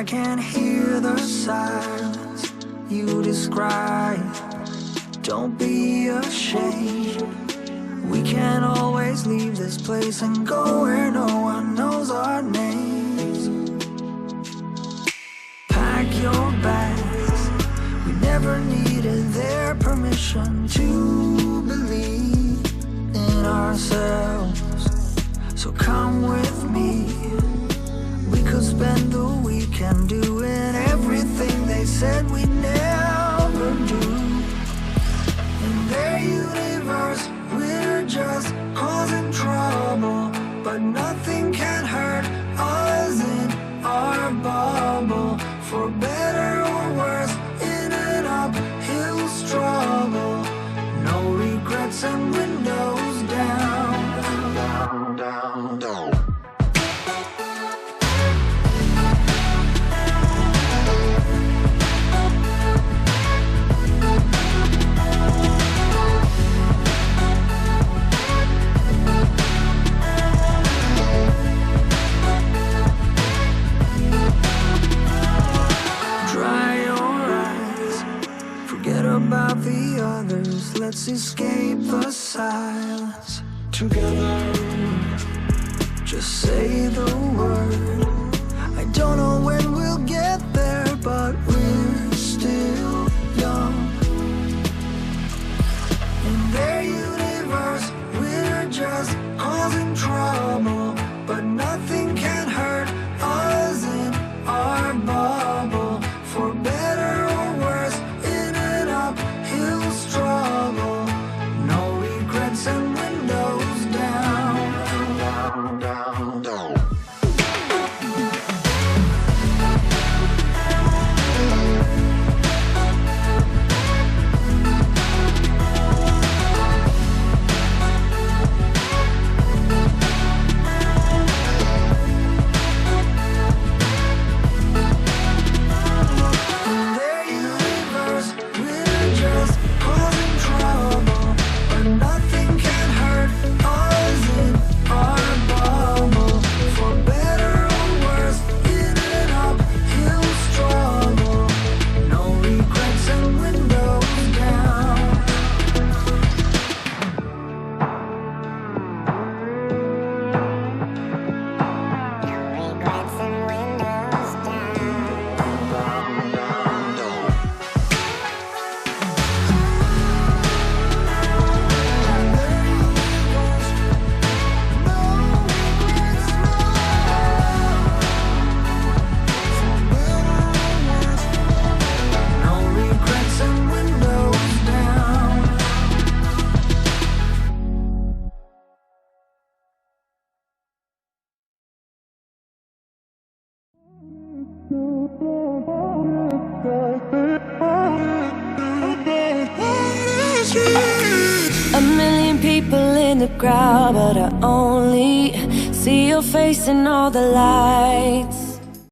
can't hear the silence you describe. Don't be ashamed. We can always leave this place and go where no one knows our names. Pack your bags. We never needed their permission to believe in ourselves. So come with me. We could spend the weekend doing everything they said we'd never do. In their universe, we're just causing trouble, but nothing can hurt us in our bubble. For better or worse, in an uphill struggle. No regrets and windows down, down, down, down. About the others, let's escape the silence together. Just say the word. I don't know when we'll get there, but we're still young. In their universe, we're just causing trouble, but nothing can hurt us in our bubble. For better or worse, uphill struggle, no regrets and windows down, down, down, down. A million people in the crowd, but I only see your face in all the lights.